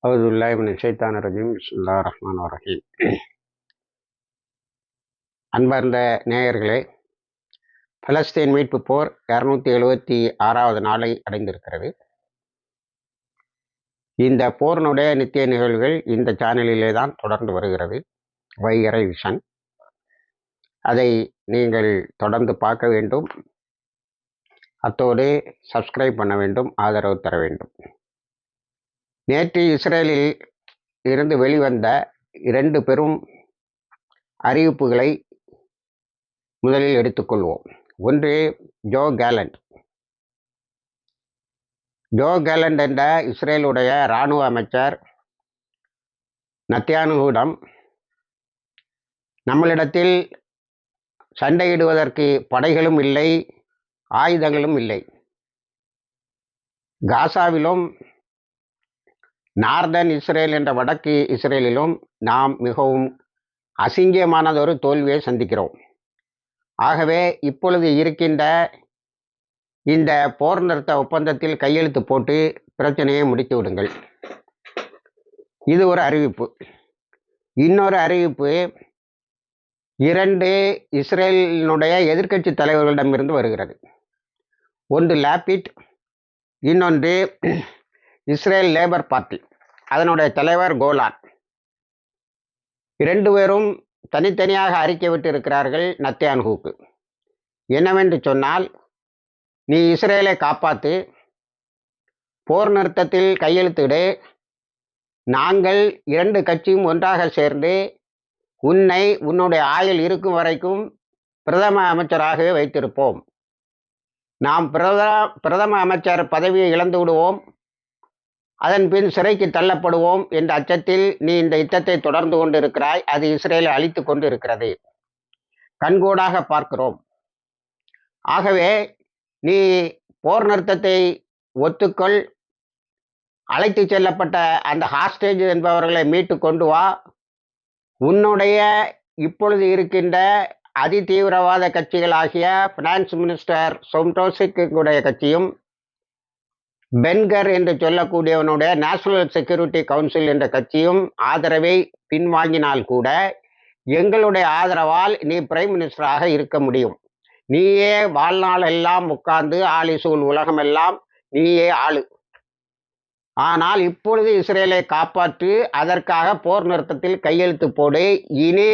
அவுதுபில்லாஹி மினஷ் ஷைத்தானிர் ரஜீம். பிஸ்மில்லாஹிர் ரஹ்மானிர் ரஹீம். அன்பார்ந்த நேயர்களே, பலஸ்தீன் மீட்பு போர் 276வது நாளை அடைந்திருக்கிறது. இந்த போரினுடைய நித்திய நிகழ்வுகள் இந்த சேனலிலே தான் தொடர்ந்து வருகிறது, வைகரை விஷன். அதை நீங்கள் தொடர்ந்து பார்க்க வேண்டும். அத்தோடு சப்ஸ்கிரைப் பண்ண வேண்டும், ஆதரவு தர வேண்டும். நேற்று இஸ்ரேலில் இருந்து வெளிவந்த 2 பெரும் அறிவிப்புகளை முதலில் எடுத்துக்கொள்வோம். ஒன்று, ஜோ கேலண்ட் என்ற இஸ்ரேலுடைய இராணுவ அமைச்சர் நத்தியானுவிடம், நம்மளிடத்தில் சண்டையிடுவதற்கு படைகளும் இல்லை, ஆயுதங்களும் இல்லை. காசாவிலும் நார்தன் இஸ்ரேல் என்ற வடக்கு இஸ்ரேலிலும் நாம் மிகவும் அசிங்கமானதொரு தோல்வியை சந்திக்கிறோம். ஆகவே இப்பொழுது இருக்கின்ற இந்த போர் நிறுத்த ஒப்பந்தத்தில் கையெழுத்து போட்டு பிரச்சனையை முடித்து விடுங்கள். இது ஒரு அறிவிப்பு. இன்னொரு அறிவிப்பு 2 இஸ்ரேலினுடைய எதிர்க்கட்சி தலைவர்களிடமிருந்து வருகிறது. ஒன்று லாபிட், இன்னொன்று இஸ்ரேல் லேபர் பார்ட்டி, அதனுடைய தலைவர் கோலான். 2 பேரும் தனித்தனியாக அறிக்கை விட்டு இருக்கிறார்கள் நத்தியான்ஹூக்கு. என்னவென்று சொன்னால், நீ இஸ்ரேலை காப்பாற்று, போர் நிறுத்தத்தில் கையெழுத்திடு, நாங்கள் 2 கட்சியும் ஒன்றாக சேர்ந்து உன்னை உன்னுடைய ஆயுள் இருக்கும் வரைக்கும் பிரதம அமைச்சராகவே வைத்திருப்போம். நாம் பிரதம அமைச்சர் பதவியை இழந்து விடுவோம், அதன் பின் சிறைக்கு தள்ளப்படுவோம் என்ற அச்சத்தில் நீ இந்த யுத்தத்தை தொடர்ந்து கொண்டு இருக்கிறாய். அது இஸ்ரேலை அழித்து கொண்டு இருக்கிறது, கண்கூடாக பார்க்கிறோம். ஆகவே நீ போர் நிறுத்தத்தை ஒத்துக்கொள், அழைத்து செல்லப்பட்ட அந்த ஹாஸ்டேஜ் என்பவர்களை மீட்டு கொண்டு வா. உன்னுடைய இப்பொழுது இருக்கின்ற அதிதீவிரவாத கட்சிகளாகிய ஃபினான்ஸ் மினிஸ்டர் சொம்டோசிக்குடைய கட்சியும், பென்கர் என்று சொல்லக்கூடியவனுடைய நேஷனல் செக்யூரிட்டி கவுன்சில் என்ற கட்சியும் ஆதரவை பின்வாங்கினால் கூட எங்களுடைய ஆதரவால் நீ பிரைம் மினிஸ்டராக இருக்க முடியும். நீயே வாழ்நாள் எல்லாம் உட்கார்ந்து ஆலிசூல் உலகமெல்லாம் நீயே ஆளு. ஆனால் இப்பொழுது இஸ்ரேலை காப்பாற்று, அதற்காக போர் நிறுத்தத்தில் கையெழுத்து போடு. இனி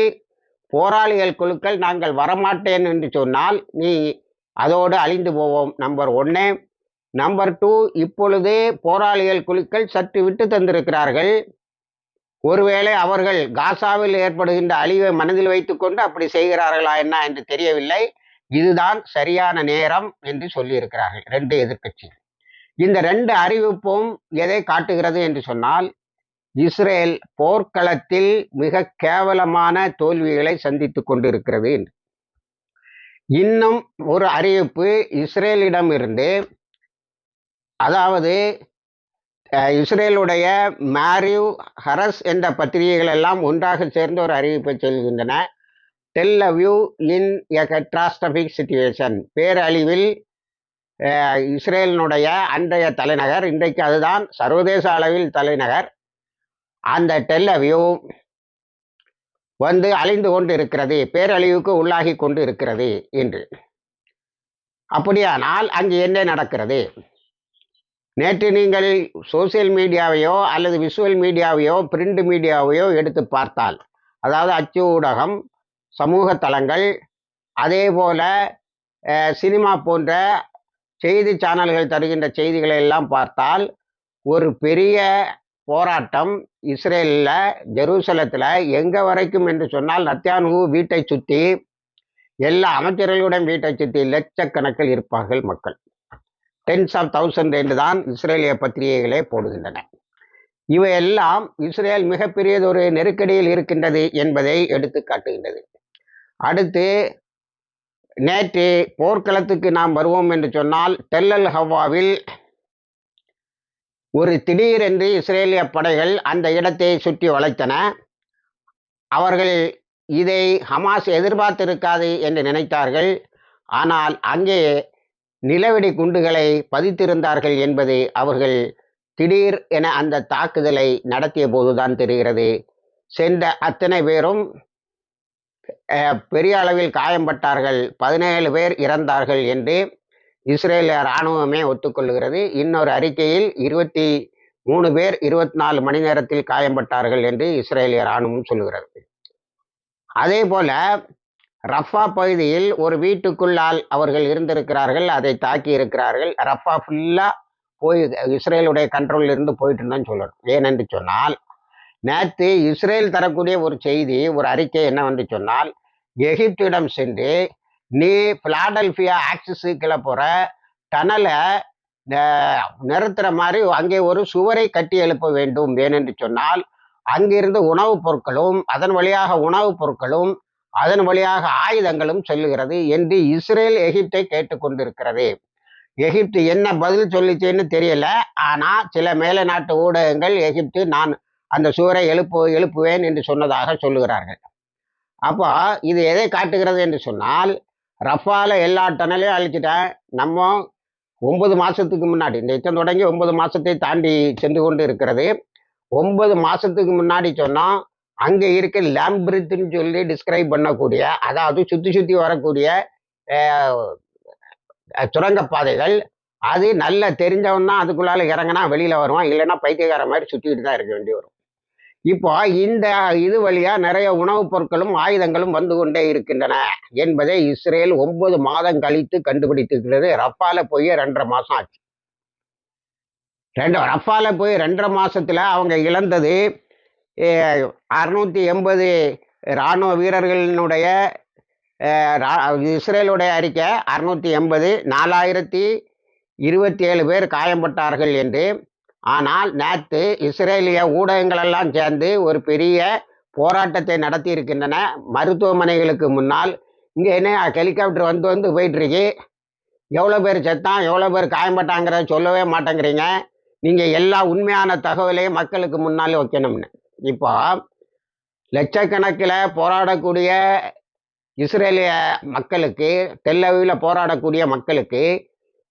போராளிகள் குழுக்கள் நாங்கள் வரமாட்டேன் என்று சொன்னால் நீ அதோடு அழிந்து போவோம். நம்பர் 1. நம்பர் 2, இப்பொழுது போராளிகள் குழுக்கள் சற்று விட்டு தந்திருக்கிறார்கள். ஒருவேளை அவர்கள் காசாவில் ஏற்படுகின்ற அழிவை மனதில் வைத்துக்கொண்டு அப்படி செய்கிறார்களா என்ன என்று தெரியவில்லை. இதுதான் சரியான நேரம் என்று சொல்லியிருக்கிறார்கள் 2 எதிர்க்கட்சி. இந்த 2 அறிவிப்பும் எதை காட்டுகிறது என்று சொன்னால், இஸ்ரேல் போர்க்களத்தில் மிக கேவலமான தோல்விகளை சந்தித்து கொண்டிருக்கிறது என்று. இன்னும் ஒரு அறிவிப்பு இஸ்ரேலிடமிருந்து, அதாவது இஸ்ரேலுடைய மேரிவ், ஹரஸ் என்ற பத்திரிகைகள் எல்லாம் ஒன்றாக சேர்ந்து ஒரு அறிவிப்பை சொல்கின்றன. டெல் அவிவ் இன் எ கேட்டாஸ்ட்ரோபிக் சிச்சுவேஷன், பேரழிவில் இஸ்ரேலினுடைய அன்றைய தலைநகர், இன்றைக்கு அதுதான் சர்வதேச அளவில் தலைநகர், அந்த டெல் அவிவ் அழிந்து கொண்டு இருக்கிறது, பேரழிவுக்கு உள்ளாகி கொண்டு இருக்கிறது என்று. அப்படியானால் அங்கு என்ன நடக்கிறது? நேற்று நீங்கள் சோசியல் மீடியாவையோ அல்லது விஷுவல் மீடியாவையோ பிரிண்ட் மீடியாவையோ எடுத்து பார்த்தால், அதாவது அச்சு ஊடகம், சமூக தளங்கள், அதே போல சினிமா போன்ற செய்தி சேனல்கள் தருகின்ற செய்திகளை எல்லாம் பார்த்தால், ஒரு பெரிய போராட்டம் இஸ்ரேலில் ஜெருசலத்தில் எங்கே வரைக்கும் என்று சொன்னால், நத்தியான்ஹூ வீட்டை சுற்றி, எல்லா அமைச்சர்களுடன் வீட்டை சுற்றி லட்சக்கணக்கில் இருப்பார்கள் மக்கள். 10s of 1000 என்று தான் இஸ்ரேலிய பத்திரிகைகளே போடுகின்றன. இவையெல்லாம் இஸ்ரேல் மிகப்பெரியதொரு நெருக்கடியில் இருக்கின்றது என்பதை எடுத்து காட்டுகின்றது. அடுத்து, நேற்று போர்க்களத்துக்கு நாம் வருவோம் என்று சொன்னால், டெல் அல் ஹவ்வாவில் ஒரு திடீரென்று இஸ்ரேலிய படைகள் அந்த இடத்தை சுற்றி வளைத்தன. அவர்கள் இதை ஹமாஸ் எதிர்பார்த்திருக்காது என்று நினைத்தார்கள். ஆனால் அங்கே நிலவெடி குண்டுகளை பதித்திருந்தார்கள் என்பது அவர்கள் திடீர் என அந்த தாக்குதலை நடத்திய போதுதான் தெரிகிறது. சென்ற அத்தனை பேரும் பெரிய அளவில் காயம்பட்டார்கள், 17 பேர் இறந்தார்கள் என்று இஸ்ரேல் இராணுவமே ஒத்துக்கொள்கிறது. இன்னொரு அறிக்கையில் 23 பேர் 24 மணி நேரத்தில் காயம்பட்டார்கள் என்று இஸ்ரேலிய இராணுவம் சொல்லுகிறது. அதே போல ரஃபா பகுதியில் ஒரு வீட்டுக்குள்ளால் அவர்கள் இருந்திருக்கிறார்கள், அதை தாக்கி இருக்கிறார்கள். ரஃபா ஃபுல்லா போய் இஸ்ரேலுடைய கண்ட்ரோலில் இருந்து போயிட்டு இருந்தான்னு சொல்லணும். ஏனென்று சொன்னால், நேற்று இஸ்ரேல் தரக்கூடிய ஒரு செய்தி, ஒரு அறிக்கை என்னவென்று சொன்னால், எகிப்திடம் சென்று நீ பிலாடெல்பியா ஆக்சிஸுக்குள்ள போற டனலை நிறுத்துற மாதிரி அங்கே ஒரு சுவரை கட்டி எழுப்ப வேண்டும். ஏனென்று சொன்னால், அங்கிருந்து உணவுப் பொருட்களும் அதன் வழியாக ஆயுதங்களும் செல்லுகிறது என்று இஸ்ரேல் எகிப்தை கேட்டுக்கொண்டிருக்கிறது. எகிப்து என்ன பதில் சொல்லிச்சுன்னு தெரியல. ஆனா சில மேலை நாட்டு ஊடகங்கள் எகிப்து நான் அந்த சுவரை எழுப்புவேன் என்று சொன்னதாக சொல்லுகிறார்கள். அப்போ இது எதை காட்டுகிறது என்று சொன்னால், ரஃபால எல்லா டனலையும் அழிச்சிட்டேன். நம்ம 9 மாசத்துக்கு முன்னாடி, இந்த யுத்தம் தொடங்கி 9 மாசத்தை தாண்டி சென்று கொண்டு இருக்கிறது. 9 மாசத்துக்கு முன்னாடி சொன்னோம், அங்க இருக்க லேம்பிரித்துன்னு சொல்லி டிஸ்கிரைப் பண்ணக்கூடிய, அதாவது சுத்தி வரக்கூடிய சுரங்கப்பாதைகள், அது நல்ல தெரிஞ்சவன் தான் அதுக்குள்ளால இறங்கினா வெளியில வருவான், இல்லைன்னா பைத்தியக்கார மாதிரி சுத்திட்டு தான் இருக்க வேண்டி வரும். இப்போ இந்த இது வழியா நிறைய உணவுப் பொருட்களும் ஆயுதங்களும் வந்து கொண்டே இருக்கின்றன என்பதை இஸ்ரேல் 9 மாதம் கழித்து கண்டுபிடித்திருக்கிறது. ரஃபால போய் 2.5 மாசம் ஆச்சு. ரஃபால போய் 2.5 மாசத்துல அவங்க இழந்தது 680 இராணுவ வீரர்களினுடைய இஸ்ரேலுடைய அறிக்கை 680, 4027 பேர் காயம்பட்டார்கள் என்று. ஆனால் நேற்று இஸ்ரேலிய ஊடகங்கள் எல்லாம் சேர்ந்து ஒரு பெரிய போராட்டத்தை நடத்தி இருக்கின்றன மருத்துவமனைகளுக்கு முன்னால். இங்கே என்ன ஹெலிகாப்டர் வந்து போயிட்டு இருக்கு, எவ்வளோ பேர் செத்தான் எவ்வளோ பேர் காயம்பட்டாங்கிறத சொல்லவே மாட்டேங்கிறீங்க, நீங்கள் எல்லா உண்மையான தகவலையும் மக்களுக்கு முன்னாலே வைக்கணும்னு. இப்போ லட்சக்கணக்கில் போராடக்கூடிய இஸ்ரேலிய மக்களுக்கு, டெல்லவியில் போராடக்கூடிய மக்களுக்கு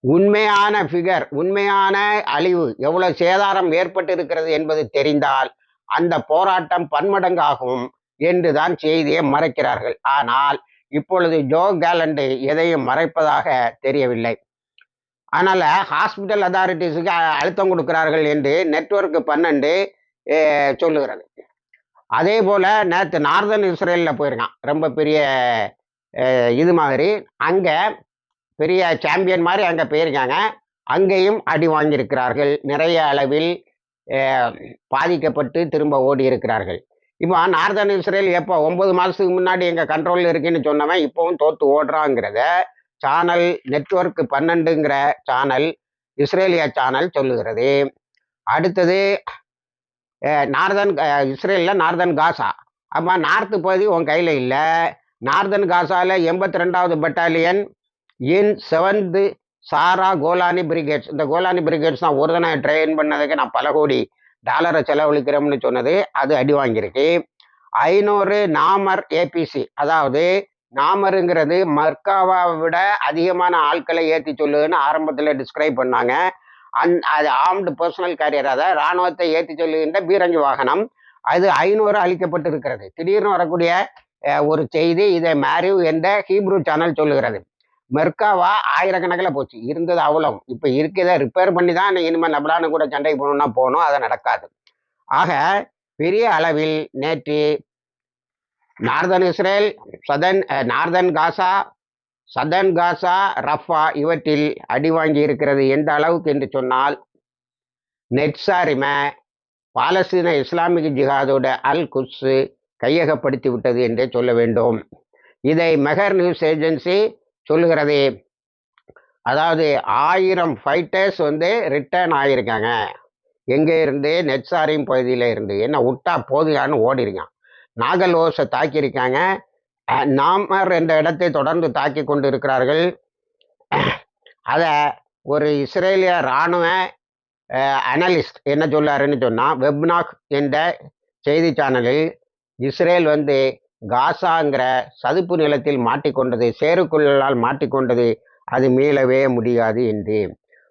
உண்மையான ஃபிகர், உண்மையான அழிவு, எவ்வளவு சேதாரம் ஏற்பட்டு இருக்கிறது என்பது தெரிந்தால் அந்த போராட்டம் பன்மடங்காகும் என்றுதான் செய்தியை மறைக்கிறார்கள். ஆனால் இப்பொழுது ஜோ கேலண்ட் எதையும் மறைப்பதாக தெரியவில்லை. அதனால ஹாஸ்பிட்டல் அத்தாரிட்டிஸுக்கு அழுத்தம் கொடுக்கிறார்கள் என்று நெட்வொர்க் 12 சொல்லுகிறது. அதே போல நேற்று நார்தன் இஸ்ரேல்ல போயிருக்கான், ரொம்ப பெரிய இது மாதிரி, அங்க பெரிய சாம்பியன் மாதிரி அங்கே போயிருக்காங்க. அங்கேயும் அடி வாங்கியிருக்கிறார்கள், நிறைய அளவில் பாதிக்கப்பட்டு திரும்ப ஓடி இருக்கிறார்கள். இப்போ நார்தன் இஸ்ரேல் எப்போ 9 மாதத்துக்கு முன்னாடி எங்கள் கண்ட்ரோலில் இருக்குன்னு சொன்னவன் இப்போவும் தோற்று ஓடுறாங்கிறத சேனல் நெட்வொர்க் 12ங்கிற சேனல், இஸ்ரேலிய சேனல் சொல்லுகிறது. அடுத்தது இஸ்ரேலில் நார்தன் காசா. அப்போ நார்த்து பகுதி உன் கையில் இல்லை. நார்தன் காசாவில் 82வது பட்டாலியன் இன் 7th சாரா கோலானி பிரிகேட்ஸ். இந்த கோலானி பிரிகேட்ஸ் தான் ஒரு தினம் ட்ரெயின் பண்ணதுக்கு நான் பல கோடி டாலரை செலவழிக்கிறோம்னு சொன்னது, அது அடி வாங்கியிருக்கு. 500 நாமர் ஏபிசி, அதாவது நாமருங்கிறது மர்காவை விட அதிகமான ஆட்களை ஏற்றி சொல்லுதுன்னு ஆரம்பத்தில் டிஸ்கிரைப் பண்ணாங்க. அது ஆர்ம்டு பர்சனல் கேரியர், அதாவது இராணுவத்தை ஏற்றி சொல்லுகின்ற பீரங்கி வாகனம், அது 500 அளிக்கப்பட்டு இருக்கிறது. திடீர்னு வரக்கூடிய ஒரு செய்தி, இதை மேரிவ் என்ற ஹீப்ரூ சேனல் சொல்லுகிறது. மெர்காவா ஆயிரக்கணக்கில் போச்சு, இருந்தது அவ்வளோ. இப்போ இருக்கிறத ரிப்பேர் பண்ணி தான் இனிமேல் லெபனானு கூட சண்டைக்கு போகணும்னா போகணும், அது நடக்காது. ஆக பெரிய அளவில் நேற்று நார்தன் இஸ்ரேல், நார்தன் காசா, சதர்ன் காசா, ரஃபா இவற்றில் அடி வாங்கி இருக்கிறது. எந்த அளவுக்கு என்று சொன்னால், நெட்சாரிம பாலஸ்தீன இஸ்லாமிக் ஜிஹாதோட அல் குட்ஸ் கையகப்படுத்தி விட்டது என்றே சொல்ல வேண்டும். இதை மெஹர் நியூஸ் ஏஜென்சி சொல்லுகிறது. அதாவது 1000 ஃபைட்டர்ஸ் ரிட்டர்ன் ஆகியிருக்காங்க. எங்கே இருந்து? நெட்சாரிம் பகுதியில் இருந்து. என்ன விட்டா போதுகான்னு ஓடிருக்கான். நாகல் ஓஸை தாக்கியிருக்காங்க. நாமர் என்ற இடத்தை தொடர்ந்து தாக்கி கொண்டு இருக்கிறார்கள். அதை ஒரு இஸ்ரேலிய இராணுவ அனலிஸ்ட் என்ன சொல்லாருன்னு சொன்னால், வெப்னாக் என்ற செய்தி சேனலில் இஸ்ரேல் காசாங்கிற சதுப்பு நிலத்தில் மாட்டிக்கொண்டது, சேருக்குள்ளால் மாட்டிக்கொண்டது, அது மீளவே முடியாது என்று.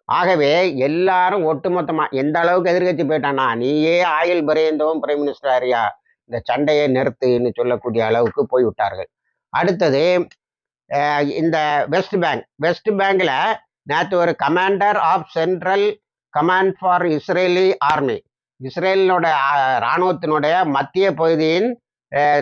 ஆகவே எல்லாரும் ஒட்டுமொத்தமா எந்த அளவுக்கு எதிர்கட்சி போயிட்டானா, நீயே ஆயுள் பரியந்தவும் பிரைம் மினிஸ்டர் ஆரியா, இந்த சண்டையை நிறுத்துன்னு சொல்லக்கூடிய அளவுக்கு போய் விட்டார்கள். அடுத்தது இந்த வெஸ்ட் பேங்க்ல நேற்று ஒரு commander of central command for Israeli army, இஸ்ரேலினோட இராணுவத்தினுடைய மத்திய பகுதியின்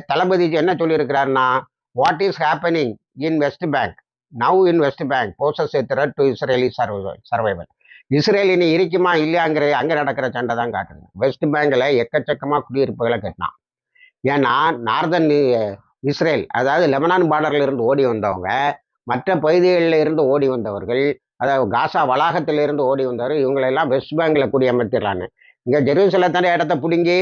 தளபதி என்ன சொல்லியிருக்கிறாருன்னா, what is happening in West Bank now in West Bank poses a threat to Israeli survival. Israel இனி இருக்குமா இல்லையாங்கிற அங்கே நடக்கிற சண்டை தான் காட்டுது. வெஸ்ட் பேங்கில் எக்கச்சக்கமாக குடியிருப்புகளை கட்டினான். ஏன்னா நார்தன் இஸ்ரேல், அதாவது லெபனான் பார்டர்ல இருந்து ஓடி வந்தவங்க, மற்ற பகுதிகளில் இருந்து ஓடி வந்தவர்கள், அதாவது காசா வளாகத்திலிருந்து ஓடி வந்தவர், இவங்களெல்லாம் வெஸ்ட் பேங்கில் குடியமர்த்திடலான்னு. இங்கே ஜெருசலத்தான இடத்த பிடுங்கி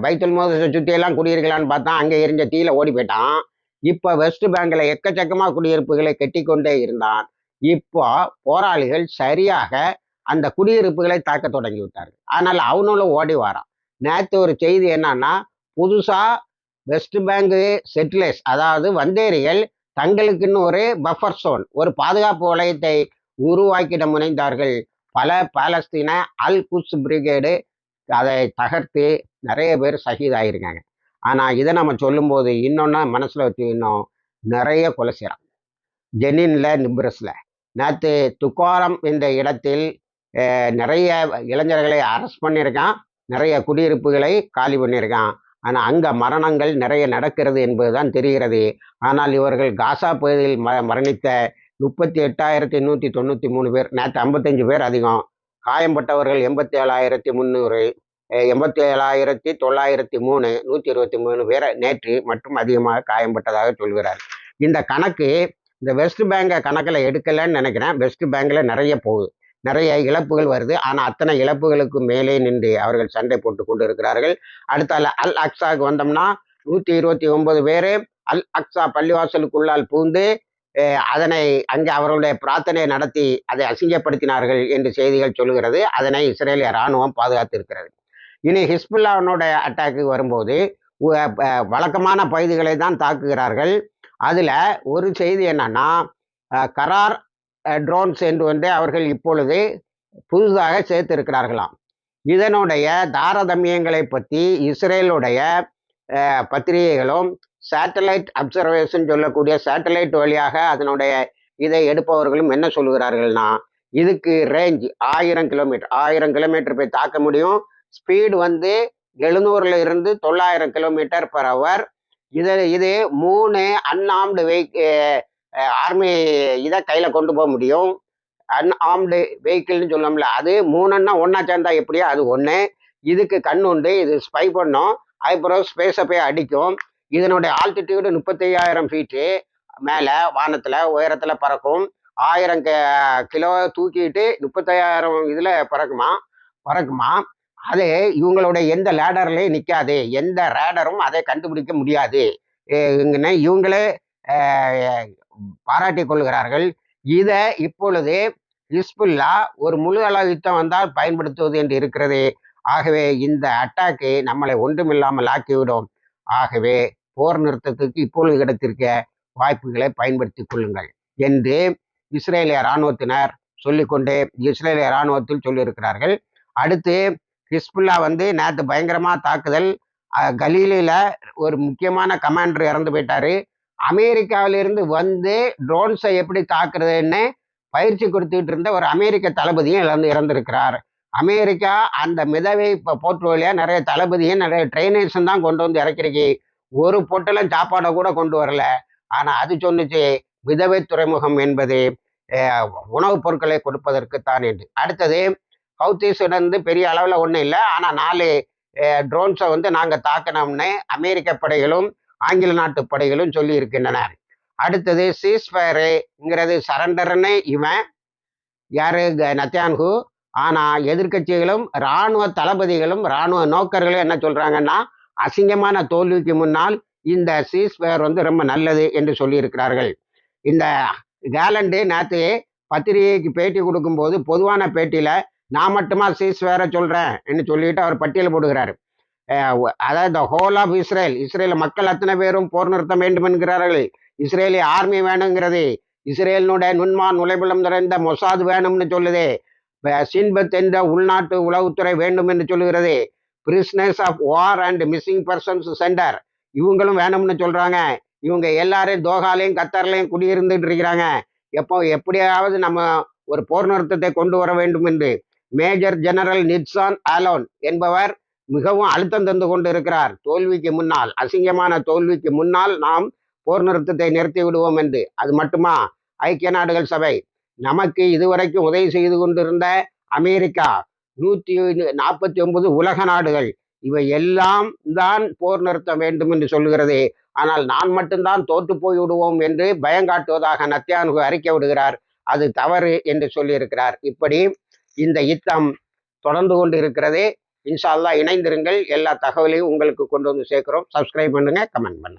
பைத்துல் மோதஸை சுற்றியெல்லாம் குடியிருக்கலான்னு பார்த்தா அங்கே எரிஞ்ச தீயில ஓடி போயிட்டான். இப்போ வெஸ்ட் பேங்கில் எக்கச்சக்கமாக குடியிருப்புகளை கட்டி கொண்டே இருந்தான். இப்போ போராளிகள் சரியாக அந்த குடியிருப்புகளை தாக்க தொடங்கி விட்டார்கள். ஆனால் அவனும் ஓடி வாரான். நேற்று ஒரு செய்தி என்னன்னா, புதுசா வெஸ்ட் பேங்க் செட்டிலர்ஸ், அதாவது வந்தேரிகள் தங்களுக்குன்னு ஒரு பஃபர் சோன், ஒரு பாதுகாப்பு வளையத்தை உருவாக்கிட முனைந்தார்கள். பல பாலஸ்தீன அல் குட்ஸ் பிரிகேடு அதை தகர்த்து நிறைய பேர் ஷஹீதாயிருக்காங்க. ஆனால் இதை நம்ம சொல்லும்போது இன்னொன்று மனசில் வச்சு இன்னும் நிறைய கொலை செய்கிறான். ஜெனின்ல நிப்ரஸில் நேற்று துக்காரம் என்ற இடத்தில் நிறைய இளைஞர்களை அரெஸ்ட் பண்ணியிருக்கான், நிறைய குடியிருப்புகளை காலி பண்ணியிருக்கான். ஆனால் அங்கே மரணங்கள் நிறைய நடக்கிறது என்பதுதான் தெரிகிறது. ஆனால் இவர்கள் காசா பகுதியில் மரணித்த 38,193 பேர், நேற்று 55 பேர் அதிகம். காயம்பட்டவர்கள் 87,300, 87,903, 123 பேர் நேற்று மற்றும் அதிகமாக காயம்பட்டதாக சொல்கிறார். இந்த கணக்கு இந்த வெஸ்ட் பேங்கை கணக்கில் எடுக்கலைன்னு நினைக்கிறேன். வெஸ்ட் பேங்கில் நிறைய போகுது, நிறைய இழப்புகள் வருது. ஆனால் அத்தனை இழப்புகளுக்கு மேலே நின்று அவர்கள் சண்டை போட்டு கொண்டு இருக்கிறார்கள். அடுத்தால அல் அக்ஸாவுக்கு வந்தோம்னா 129 பேர் அல் அக்ஸா பள்ளிவாசலுக்குள்ளால் பூந்து அதனை அங்கே அவர்களுடைய பிரார்த்தனை நடத்தி அதை அசிங்கப்படுத்தினார்கள் என்று செய்திகள் சொல்லுகிறது. அதனை இஸ்ரேலிய இராணுவம் பாதுகாத்திருக்கிறது. இனி ஹிஸ்புல்லாவினுடைய அட்டாக்கு வரும்போது வழக்கமான பகுதிகளை தான் தாக்குகிறார்கள். அதில் ஒரு செய்தி என்னன்னா, கரார் ட்ரோன்ஸ் என்று வந்து அவர்கள் இப்பொழுது புதுதாக சேர்த்திருக்கிறார்களாம். இதனுடைய தாரதமியங்களை பற்றி இஸ்ரேலுடைய பத்திரிகைகளும் சேட்டலைட் அப்சர்வேஷன் சொல்லக்கூடிய சேட்டலைட் வழியாக அதனுடைய இதை எடுப்பவர்களும் என்ன சொல்லுகிறார்கள்னா, இதுக்கு ரேஞ்ச் 1000 கிலோமீட்டர் போய் தாக்க முடியும். ஸ்பீடு வந்து 700 இருந்து 900 km/h. இது 3 அன்ஆர்ம்டு ஆர்மி இதை கையில் கொண்டு போக முடியும். அன்ஆர்ம்டு வெஹிக்கிள்னு சொல்லோம்ல, அது 3ன்னா ஒன்றா சேர்ந்தா எப்படியோ அது ஒன்று. இதுக்கு கண் உண்டு, இது ஸ்பை பண்ணும், அதுக்கப்புறம் ஸ்பேஸை போய் அடிக்கும். இதனுடைய ஆல்டிடியூடு 35,000 ஃபீட்டு மேலே வானத்தில் உயரத்தில் பறக்கும். 1000 கிலோ தூக்கிட்டு 35,000 இதில் பறக்குமா. அது இவங்களுடைய எந்த லேடர்லையும் நிற்காது, எந்த ரேடரும் அதை கண்டுபிடிக்க முடியாது. இவங்களே பாராட்டி கொள்கிறார்கள். இதை இப்பொழுது ஹிஸ்புல்லா ஒரு முழு அளவு யுத்தம் வந்தால் பயன்படுத்துவது என்று இருக்கிறது. ஆகவே இந்த அட்டாக்கு நம்மளை ஒன்றுமில்லாமல் ஆக்கிவிடும். ஆகவே போர் நிறுத்தத்துக்கு இப்பொழுது கிடைத்திருக்க வாய்ப்புகளை பயன்படுத்தி கொள்ளுங்கள் என்று இஸ்ரேலிய இராணுவத்தினர் சொல்லிக்கொண்டே இஸ்ரேலிய இராணுவத்தில் சொல்லியிருக்கிறார்கள். அடுத்து ஹிஸ்புல்லா வந்து நேற்று பயங்கரமாக தாக்குதல், கலீலில் ஒரு முக்கியமான கமாண்டர் இறந்து போயிட்டாரு. அமெரிக்காவிலிருந்து வந்து ட்ரோன்ஸை எப்படி தாக்குறதுன்னு பயிற்சி கொடுத்துக்கிட்டு இருந்த ஒரு அமெரிக்க தளபதியும் இறந்திருக்கிறார். அமெரிக்கா அந்த மிதவை போர்ட்ஃபோலியோ நிறைய தளபதியும் நிறைய ட்ரைனர்ஸும் தான் கொண்டு வந்து இறக்கிருக்கு. ஒரு பொட்டலம் சாப்பாடை கூட கொண்டு வரல. ஆனால் அது சொன்னிச்சு, மிதவை துறைமுகம் என்பது உணவுப் பொருட்களை கொடுப்பதற்குத்தான் என்று. அடுத்தது ஹவுத்தீஸிலிருந்து பெரிய அளவில் ஒன்றும் இல்லை, ஆனால் 4 ட்ரோன்ஸை வந்து நாங்கள் தாக்கினோம்னு அமெரிக்க படைகளும் ஆங்கில நாட்டு படைகளும் சொல்லி இருக்கின்றனர். அடுத்தது சீஸ்ஃபயருங்கிறது சரண்டர்னு இவன் யாரு, நெத்தன்யாஹூ. ஆனால் எதிர்கட்சிகளும் இராணுவ தளபதிகளும் இராணுவ நோக்கர்களும் என்ன சொல்கிறாங்கன்னா, அசிங்கமான தோல்விக்கு முன்னால் இந்த சீஸ்ஃபயர் வந்து ரொம்ப நல்லது என்று சொல்லியிருக்கிறார்கள். இந்த கேலண்டு நேற்று பத்திரிகைக்கு பேட்டி கொடுக்கும்போது பொதுவான பேட்டியில் நான் மட்டுமா சீஸ்ஃபயரை சொல்கிறேன் என்று சொல்லிட்டு அவர் பட்டியல் போடுகிறார். அதாவது த ஹோல் ஆஃப் இஸ்ரேல் மக்கள் அத்தனை பேரும் போர் நிறுத்த வேண்டும் என்கிறார்கள். இஸ்ரேலிய ஆர்மி வேணுங்கிறது, இஸ்ரேலினுடைய நுண்மான் நுழைபுலம் நிறைந்த மொசாது வேணும்னு சொல்லுது. சின்பத் என்ற உள்நாட்டு உளவுத்துறை வேண்டும் என்று சொல்லுகிறது. Prisoners of war and missing persons centre இவங்களும் வேணும்னு சொல்றாங்க. இவங்க எல்லாரும் தோஹாலையும் கத்தார்லையும் குடியிருந்துட்டு இருக்கிறாங்க. எப்படியாவது நம்ம ஒரு போர் நிறுத்தத்தை கொண்டு வர வேண்டும் என்று மேஜர் ஜெனரல் நிட்சான் ஆலோன் என்பவர் மிகவும் அழுத்தம் தந்து கொண்டு இருக்கிறார். தோல்விக்கு முன்னால், அசிங்கமான தோல்விக்கு முன்னால் நாம் போர் நிறுத்தத்தை நிறுத்தி விடுவோம் என்று. அது மட்டுமா, ஐக்கிய நாடுகள் சபை நமக்கு இதுவரைக்கும் உதவி செய்து கொண்டிருந்த அமெரிக்கா, 149 உலக நாடுகள், இவை எல்லாம் தான் போர் நிறுத்த வேண்டும் என்று சொல்லுகிறது. ஆனால் நான் மட்டும்தான் தோற்று போய் விடுவோம் என்று பயங்காட்டுவதாக நத்தியானுகு அறிக்கை விடுகிறார். அது தவறு என்று சொல்லியிருக்கிறார். இப்படி இந்த யுத்தம் தொடர்ந்து கொண்டு இருக்கிறது. இன்ஷா அல்லாஹ் இணைந்திருங்கள். எல்லா தகவலையும் உங்களுக்கு கொண்டு வந்து சேர்க்கிறோம். சப்ஸ்கிரைப் பண்ணுங்க, கமெண்ட் பண்ணுங்க.